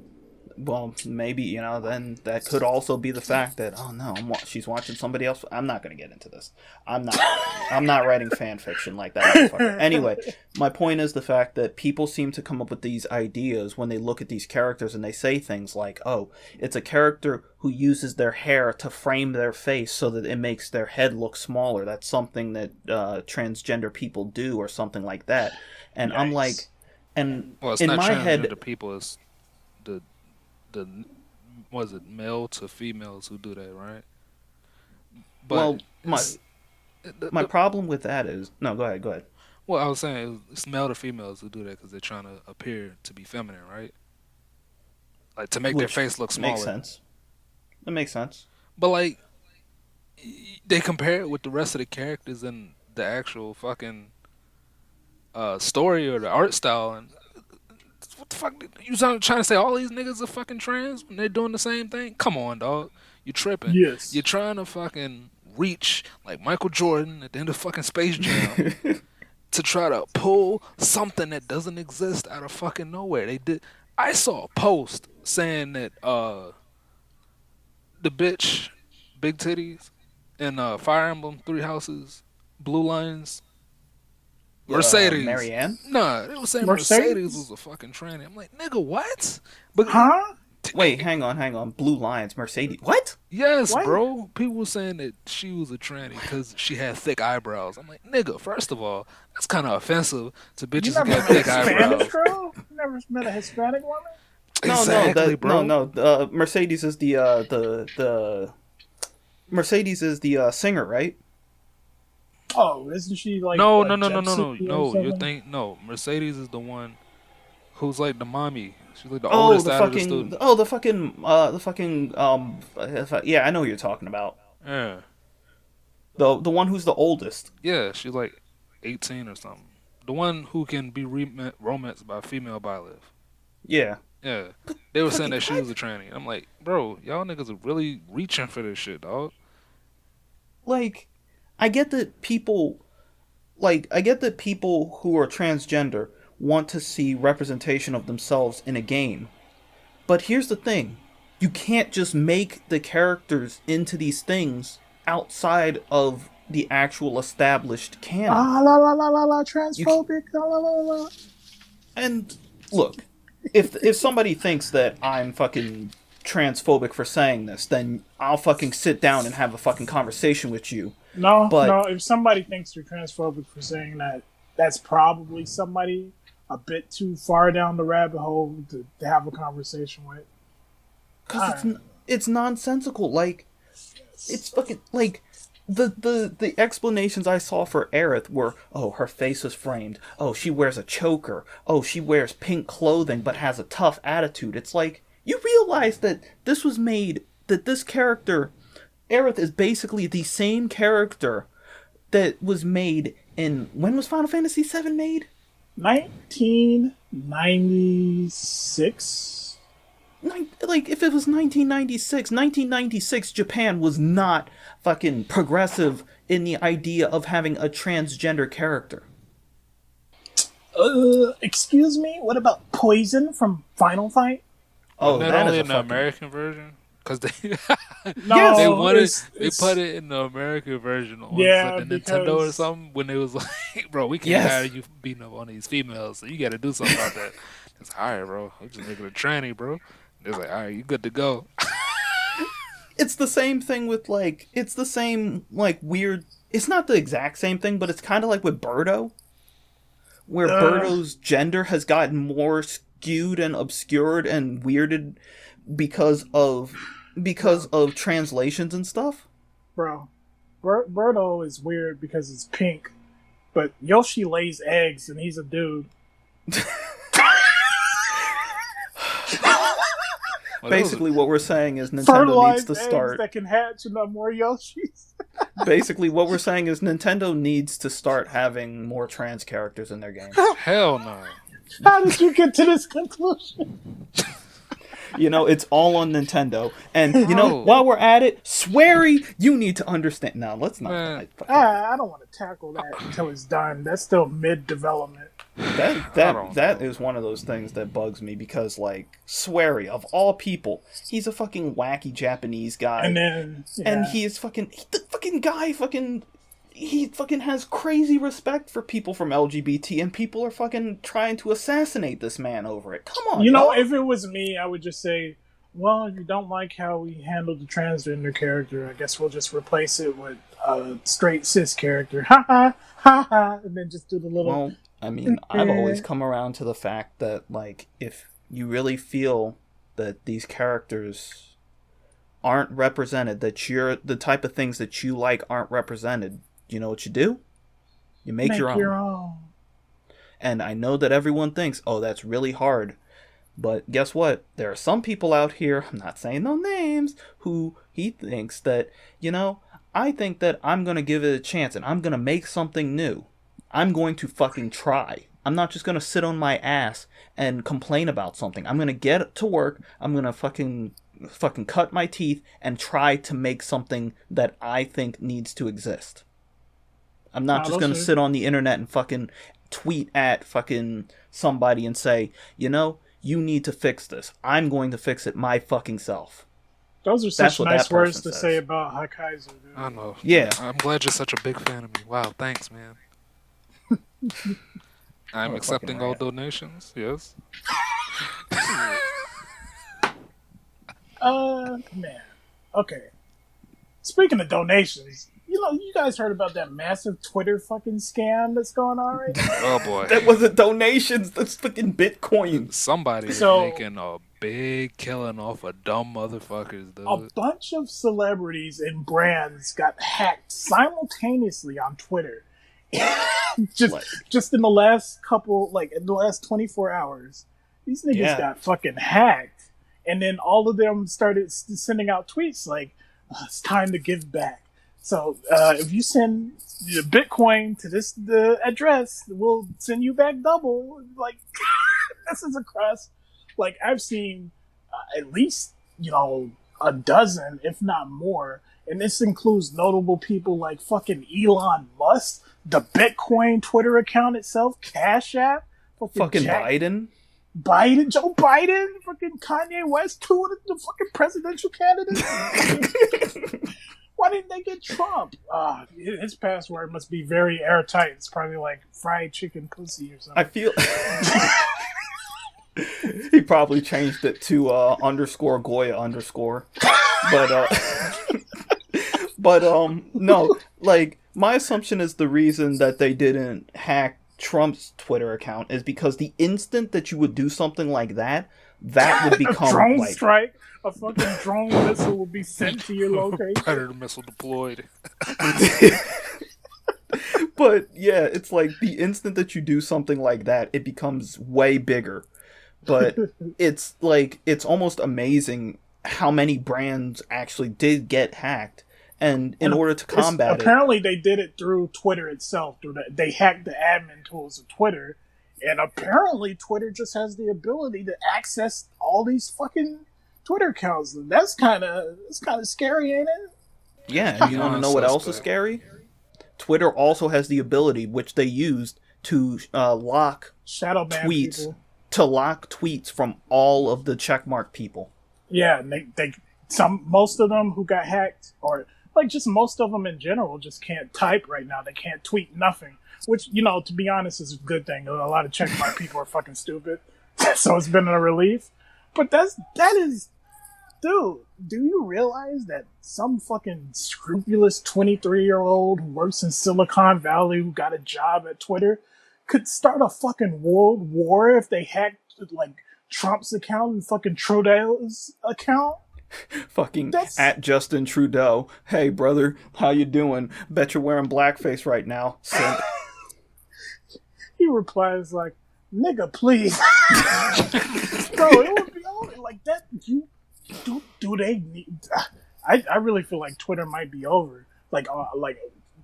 Well, maybe, then that could also be the fact that, oh no, she's watching somebody else. I'm not going to get into this. I'm not writing fan fiction like that. Motherfucker. Anyway, my point is the fact that people seem to come up with these ideas when they look at these characters and they say things like, oh, it's a character who uses their hair to frame their face so that it makes their head look smaller. That's something that transgender people do or something like that. And I'm like, and well, it's in not my head, transgender people, it's the was it male to females who do that, right? But my problem with that is no. Go ahead. Well, I was saying it's male to females who do that because they're trying to appear to be feminine, right? Like to make their face look smaller. Makes sense. That makes sense. But like, they compare it with the rest of the characters in the actual fucking story or the art style, and what the fuck? You trying to say all these niggas are fucking trans when they're doing the same thing? Come on, dog. You tripping. Yes. You're trying to fucking reach like Michael Jordan at the end of fucking Space Jam to try to pull something that doesn't exist out of fucking nowhere. They did. I saw a post saying that the bitch, big titties, in Fire Emblem Three Houses, Blue Lines, Mercedes. Marianne? Nah, they was saying Mercedes was a fucking tranny. I'm like, nigga, what? But huh? Wait, hang on. Blue Lions, Mercedes. What? Yes, what? Bro. People were saying that she was a tranny because she had thick eyebrows. I'm like, nigga, first of all, that's kind of offensive to bitches who got thick eyebrows. Girl? You never met a Hispanic woman? Exactly, bro. No. Mercedes is the Mercedes is the singer, right? Oh, isn't she like no. You think no? Mercedes is the one who's like the mommy. She's like the oldest out of the students. Oh, the fucking yeah, I know who you're talking about. Yeah. The one who's the oldest. Yeah, she's like 18 or something. The one who can be romanced by a female Byleth. Yeah. Yeah. They were saying that she was a tranny. I'm like, bro, y'all niggas are really reaching for this shit, dog. Like, I get that people who are transgender want to see representation of themselves in a game. But here's the thing. You can't just make the characters into these things outside of the actual established canon. Transphobic. And look, if somebody thinks that I'm fucking transphobic for saying this, then I'll fucking sit down and have a fucking conversation with you. No. If somebody thinks you're transphobic for saying that, that's probably somebody a bit too far down the rabbit hole to have a conversation with. Because it's nonsensical. Like, it's fucking like the explanations I saw for Aerith were, oh, her face is framed. Oh, she wears a choker. Oh, she wears pink clothing but has a tough attitude. It's like, you realize that this was made, that this character, Aerith, is basically the same character that was made in, when was Final Fantasy VII made? 1996? Like, if it was 1996, Japan was not fucking progressive in the idea of having a transgender character. Excuse me? What about Poison from Final Fight? Oh, that only in the American version? Because they they put it in the American version on the Nintendo or something when they was like, bro, we can't have you beating up on these females, so you got to do something about that. It's alright, bro. I'm just making a tranny, bro. It's like, alright, you good to go. It's the same thing with weird. It's not the exact same thing, but it's kind of like with Birdo, where Birdo's gender has gotten more skewed and obscured and weirded because of translations and stuff. Bro, Birdo is weird because it's pink, but Yoshi lays eggs and he's a dude. Basically, what we're saying is Nintendo needs to start. Eggs that can hatch into more Yoshis. Basically, what we're saying is Nintendo needs to start having more trans characters in their games. Hell no. How did you get to this conclusion? You know, it's all on Nintendo. And, you know, Bro, while we're at it, Swery, you need to understand. No, let's not. man, I don't want to tackle that until it's done. That's still mid development. I don't That know. is one of those things that bugs me because, like, Swery, of all people, he's a fucking wacky Japanese guy. And then, And he is the fucking guy he fucking has crazy respect for people from LGBT, and people are fucking trying to assassinate this man over it. Come on, you know, y'all. if it was me, I would just say, well, if you don't like how we handled the transgender character, I guess we'll just replace it with a straight cis character. Ha ha, ha ha. And then just do the little. Well, I mean, I've always come around to the fact that, like, if you really feel that these characters aren't represented, that the type of things that you like aren't represented, you know what you do? You make your own. And I know that everyone thinks, oh, that's really hard. But guess what? There are some people out here, I'm not saying no names, who he thinks that, you know, I think that I'm going to give it a chance and I'm going to make something new. I'm going to fucking try. I'm not just going to sit on my ass and complain about something. I'm going to get to work. I'm going to fucking cut my teeth and try to make something that I think needs to exist. I'm not just going to sit on the internet and fucking tweet at fucking somebody and say, you know, you need to fix this. I'm going to fix it my fucking self. Those are such nice words to say about Hakaiser, dude. I know. Yeah. I'm glad you're such a big fan of me. Wow, thanks, man. I'm accepting all donations, yes. Man. Okay. Speaking of donations, you know, you guys heard about that massive Twitter fucking scam that's going on right now? Oh boy. That wasn't donations. That's fucking Bitcoin. Somebody's making a big killing off of dumb motherfuckers, dude. A bunch of celebrities and brands got hacked simultaneously on Twitter. just in the last couple, like in the last 24 hours, these niggas got fucking hacked. And then all of them started sending out tweets like, it's time to give back. So if you send Bitcoin to the address, we'll send you back double. Like, this is across. Like, I've seen at least, you know, a dozen, if not more. And this includes notable people like fucking Elon Musk, the Bitcoin Twitter account itself, Cash App, fucking Joe Biden, fucking Kanye West, two of the fucking presidential candidates. Why didn't they get Trump? His password must be very airtight. It's probably like fried chicken pussy or something. I feel he probably changed it to _ Goya _ but no, like, my assumption is the reason that they didn't hack Trump's Twitter account is because the instant that you would do something like that would become a drone like strike. A fucking drone missile will be sent to your location. Predator missile deployed. But yeah, it's like the instant that you do something like that, it becomes way bigger. But it's like, it's almost amazing how many brands actually did get hacked. And in order to combat apparently they did it through Twitter itself. They hacked the admin tools of Twitter. And apparently Twitter just has the ability to access all these fucking Twitter accounts. That's kind of scary, ain't it? Yeah, and you want to know what else is scary? Twitter also has the ability, which they used, to lock shadow ban tweets, people. To lock tweets from all of the checkmark people. Yeah, and most of them who got hacked, or like just most of them in general, just can't type right now. They can't tweet nothing, which, you know, to be honest, is a good thing. A lot of checkmark people are fucking stupid, so it's been a relief. But that is, dude, do you realize that some fucking scrupulous 23-year-old who works in Silicon Valley who got a job at Twitter could start a fucking world war if they hacked, like, Trump's account and fucking Trudeau's account? Fucking at Justin Trudeau. Hey, brother, how you doing? Bet you're wearing blackface right now. Simp. He replies like, nigga, please. Bro, it would be only like that. Do they need... I really feel like Twitter might be over. Like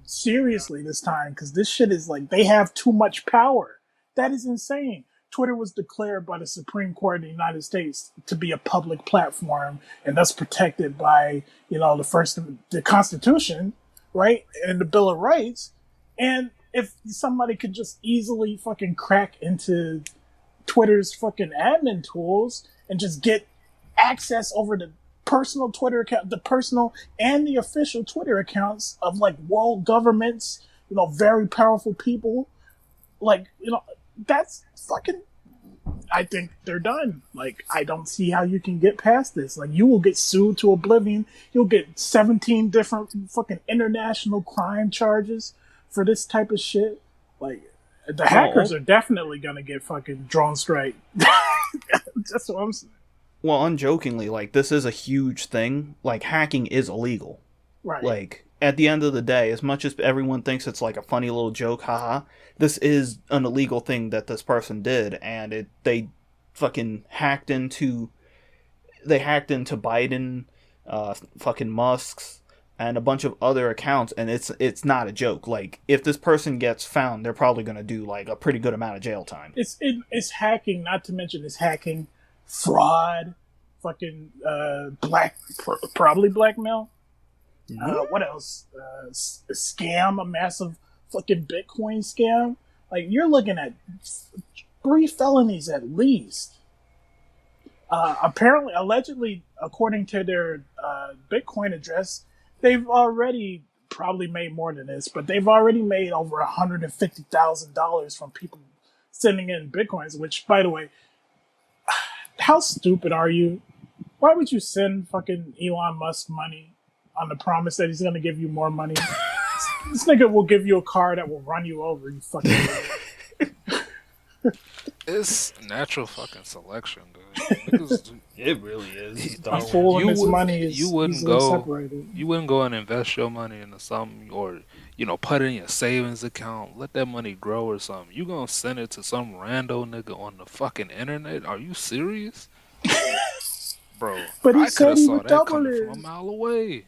seriously this time, because this shit is like, they have too much power. That is insane. Twitter was declared by the Supreme Court of the United States to be a public platform and thus protected by, the Constitution, right? And the Bill of Rights. And if somebody could just easily fucking crack into Twitter's fucking admin tools and just get access over the personal Twitter account, the personal and the official Twitter accounts of like world governments, very powerful people, that's fucking, I think they're done. Like, I don't see how you can get past this. Like, you will get sued to oblivion. You'll get 17 different fucking international crime charges for this type of shit. Like, the hackers are definitely gonna get fucking drone strike. That's what I'm saying. Well, unjokingly, like, this is a huge thing. Like, hacking is illegal. Right. Like, at the end of the day, as much as everyone thinks it's like a funny little joke, haha, this is an illegal thing that this person did, and they fucking hacked into Biden, fucking Musk's, and a bunch of other accounts, and it's not a joke. Like, if this person gets found, they're probably gonna do like a pretty good amount of jail time. It's hacking, not to mention it's hacking, fraud, fucking probably blackmail. What else? A scam, a massive fucking Bitcoin scam. Like, you're looking at 3 felonies at least. Apparently, allegedly, according to their Bitcoin address, they've already probably made more than this, but they've already made over $150,000 from people sending in Bitcoins, which, by the way, how stupid are you? Why would you send fucking Elon Musk money on the promise that he's going to give you more money? This nigga will give you a car that will run you over, you fucking It's natural fucking selection, dude. It really is. A fool and his money is easily separated. You wouldn't go and invest your money into something, or put it in your savings account, let that money grow or something. You gonna send it to some rando nigga on the fucking internet? Are you serious? Bro, but he I said he would double coming it from a mile away.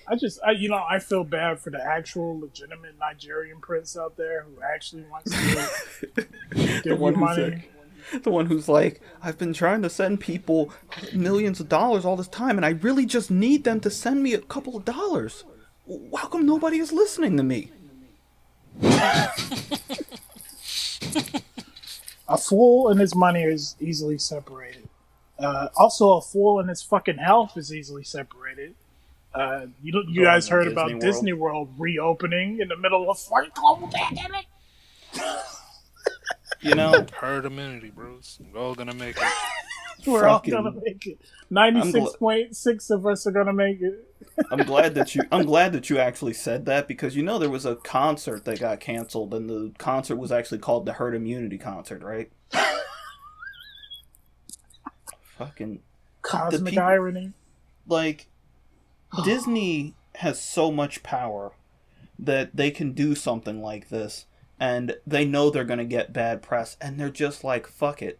I feel bad for the actual legitimate Nigerian prince out there who actually wants to give you money. The one who's like, I've been trying to send people millions of dollars all this time, and I really just need them to send me a couple of dollars. How come nobody is listening to me? A fool and his money is easily separated. Also, a fool and his fucking health is easily separated. You guys heard about Disney World reopening in the middle of a global pandemic? Herd immunity, bros. We're all gonna make it. We're all gonna make it. 96.6 of us are gonna make it. I'm glad that you actually said that, because there was a concert that got canceled, and the concert was actually called the Herd Immunity Concert, right? Fucking cosmic irony. Like, Disney has so much power that they can do something like this, and they know they're going to get bad press, and they're just like, fuck it.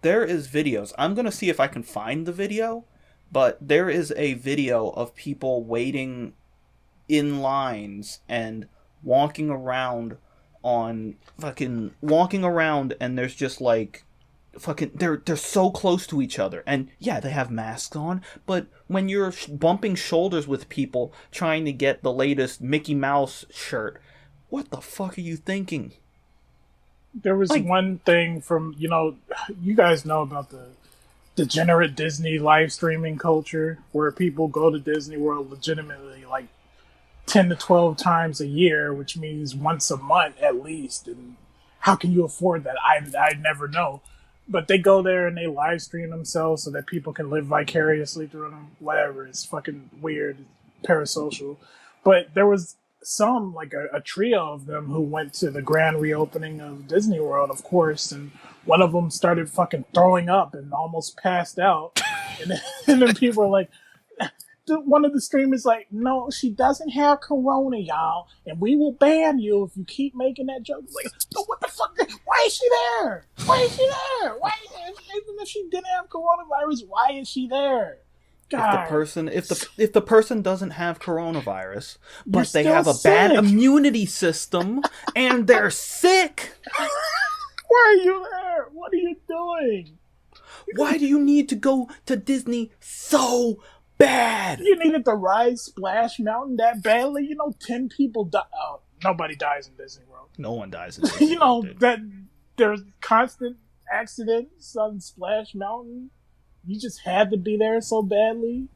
There is videos. I'm going to see if I can find the video, but there is a video of people waiting in lines and walking around, and there's just like fucking they're so close to each other, and yeah, they have masks on, but when you're bumping shoulders with people trying to get the latest Mickey Mouse shirt, what the fuck are you thinking? There was one thing from, you guys know about the degenerate Disney live streaming culture, where people go to Disney World legitimately like 10 to 12 times a year, which means once a month at least. And how can you afford that? I'd never know. But they go there and they live stream themselves so that people can live vicariously through them. Whatever. It's fucking weird. Parasocial. But there was some, like a trio of them, who went to the grand reopening of Disney World, of course. And one of them started fucking throwing up and almost passed out. And then people are like, one of the streamers like, no, she doesn't have corona, y'all, and we will ban you if you keep making that joke. Like, no, what the fuck? Why is she there? Even if she didn't have coronavirus, why is she there? God. If the person doesn't have coronavirus, but they have a sick. bad immunity system and they're sick, Why are you there? What are you doing? Why do you need to go to Disney so bad? You needed to ride Splash Mountain that badly? 10 people die. Oh, nobody dies in Disney World. No one dies in Disney World, dude. That there's constant accidents on Splash Mountain. You just had to be there so badly.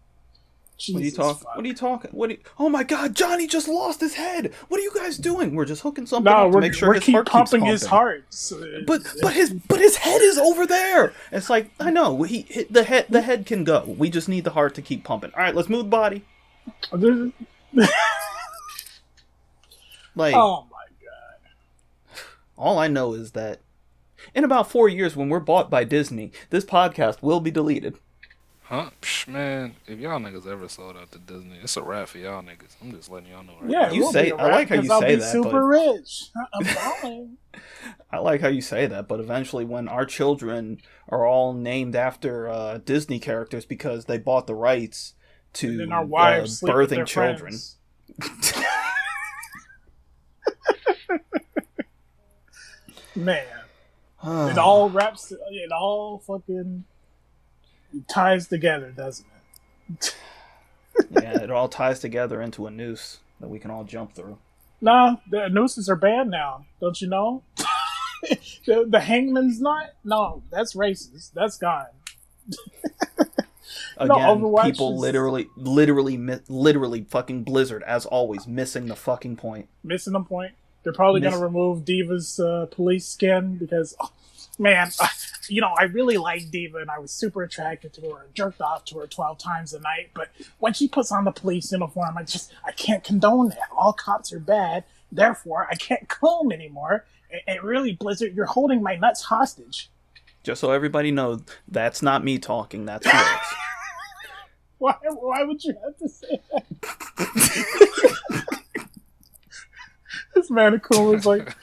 Jesus, What are you talking? Oh my God, Johnny just lost his head. What are you guys doing? We're just hooking something up to make sure his heart keeps pumping. His heart. But his head is over there. It's like, I know, the head can go. We just need the heart to keep pumping. All right, let's move the body. Like, oh my God. All I know is that in about 4 years, when we're bought by Disney, this podcast will be deleted. Huh? Psh, man, if y'all niggas ever sold out to Disney, it's a wrap for y'all niggas. I'm just letting y'all know right now. You say, I like how you say that. Super rich. I'm fine. I like how you say that, but eventually when our children are all named after Disney characters because they bought the rights to and then our wives birthing children. Man. It all fucking ties together, doesn't it? Yeah, it all ties together into a noose that we can all jump through. No, the nooses are banned now. Don't you know? the hangman's not? No, that's racist. That's gone. Again, people literally fucking Blizzard, as always, missing the fucking point. Missing the point. They're probably going to remove Diva's police skin because, man, I really like Diva and I was super attracted to her and jerked off to her 12 times a night. But when she puts on the police uniform, I can't condone that. All cops are bad. Therefore, I can't comb anymore. And really, Blizzard, you're holding my nuts hostage. Just so everybody knows, that's not me talking. That's Felix. Why would you have to say that? This Manacul is like,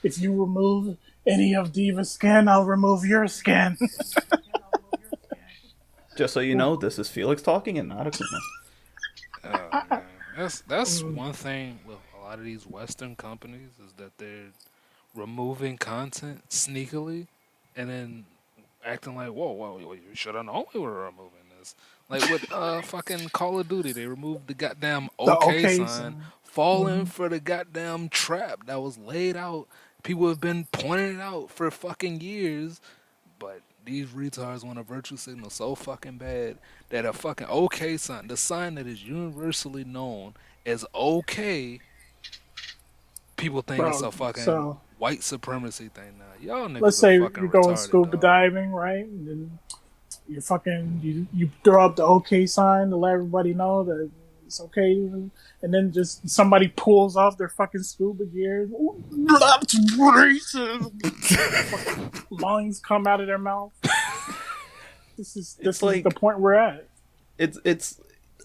if you remove any of Diva's skin, I'll remove your skin. Just so you know, this is Felix talking and not Akuma. Oh, man. That's one thing with a lot of these Western companies is that they're removing content sneakily and then acting like, whoa, you should have known we were removing this. Like with fucking Call of Duty, they removed the goddamn OK sign, falling for the goddamn trap that was laid out. People have been pointing it out for fucking years, but these retards want a virtue signal so fucking bad that a fucking OK sign, the sign that is universally known as OK, people think it's a fucking white supremacy thing now. Y'all niggas let's say are you're fucking going retarded, scuba diving, right? And then you throw up the OK sign to let everybody know that it's okay, and then just somebody pulls off their fucking scuba gear. That's racist. Lungs come out of their mouth. This is the point we're at. It's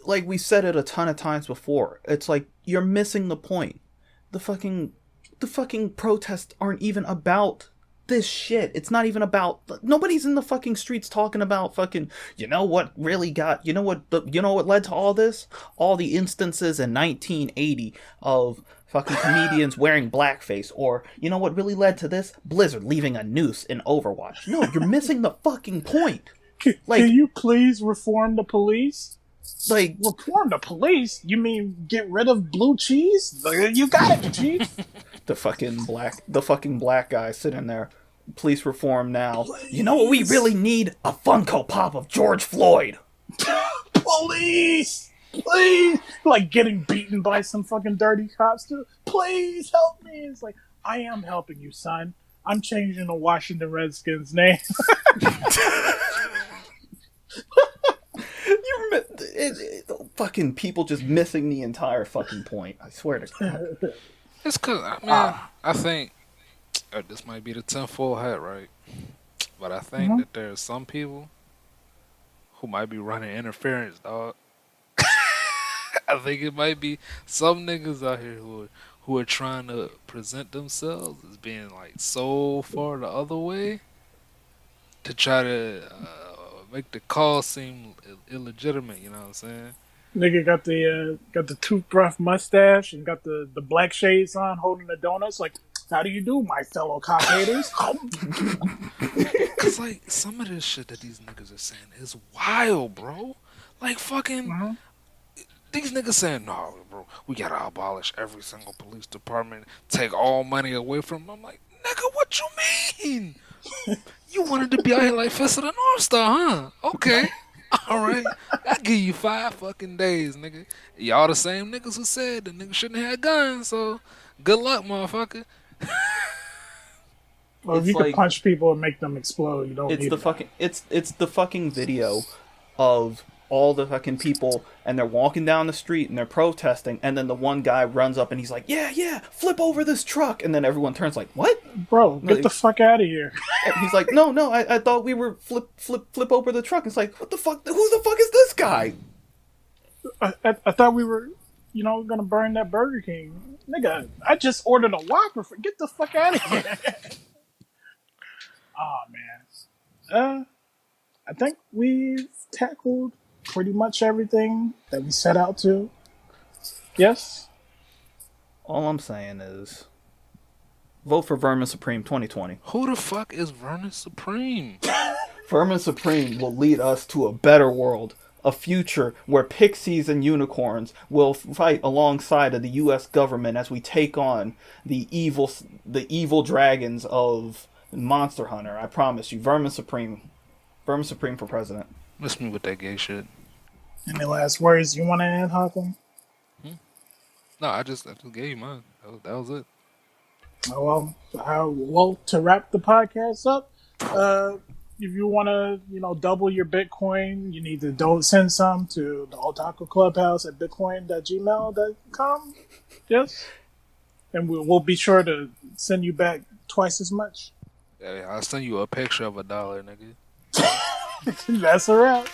like we said it a ton of times before. It's like you're missing the point. The fucking protests aren't even about this shit. It's not even about. Nobody's in the fucking streets talking about fucking. You know what led to all this? All the instances in 1980 of fucking comedians wearing blackface, or you know what really led to this? Blizzard leaving a noose in Overwatch. No, you're missing the fucking point. Can you please reform the police? Like, reform the police? You mean get rid of blue cheese? You got it, chief. the fucking black guy sitting there. Police reform now. Please. You know what we really need? A Funko Pop of George Floyd. Police! Please! Like getting beaten by some fucking dirty cops too. Please help me! It's like, I am helping you, son. I'm changing the Washington Redskins' name. Fucking people just missing the entire fucking point. I swear to God. It's because, I think this might be the tenfold hat, right? But I think that there's some people who might be running interference, dog. I think it might be some niggas out here who are trying to present themselves as being like so far the other way to try to make the call seem illegitimate. You know what I'm saying? Nigga got the toothbrush mustache and got the black shades on, holding the donuts. Like, How do you do, my fellow cockators? Cause like some of this shit that these niggas are saying is wild, bro. Like fucking these niggas saying, no, bro, we gotta abolish every single police department, take all money away from them. I'm like, nigga, what you mean? You wanted to be out here like Fist of the North Star, huh? Okay. Alright. I give you 5 fucking days, nigga. Y'all the same niggas who said the niggas shouldn't have guns, so good luck, motherfucker. Well, if It's you could like punch people and make them explode, you don't it's need the it. fucking it's the fucking video of all the fucking people and they're walking down the street and they're protesting and then the one guy runs up and he's like, yeah, flip over this truck, and then everyone turns like, what? Bro, get the fuck out of here. He's like, no, I thought we were flip over the truck. It's like, what the fuck? Who the fuck is this guy? I thought we were, gonna burn that Burger King. Nigga, I just ordered a Whopper. Get the fuck out of here. Oh, man. I think we've tackled pretty much everything that we set out to. Yes? All I'm saying is, vote for Vermin Supreme 2020. Who the fuck is Vernon Supreme? Vermin Supreme will lead us to a better world. A future where pixies and unicorns will fight alongside of the U.S. government as we take on the evil dragons of Monster Hunter. I promise you, Vermin Supreme for president. Miss me with that gay shit. Any last words you want to add, Hawkins? No, I just gave you mine. That was it. Oh, well, to wrap the podcast up, if you want to, double your Bitcoin, you need to send some to the Otaku Clubhouse at bitcoin.gmail.com. Yes? And we'll be sure to send you back twice as much. Hey, I'll send you a picture of $1, nigga. That's a wrap.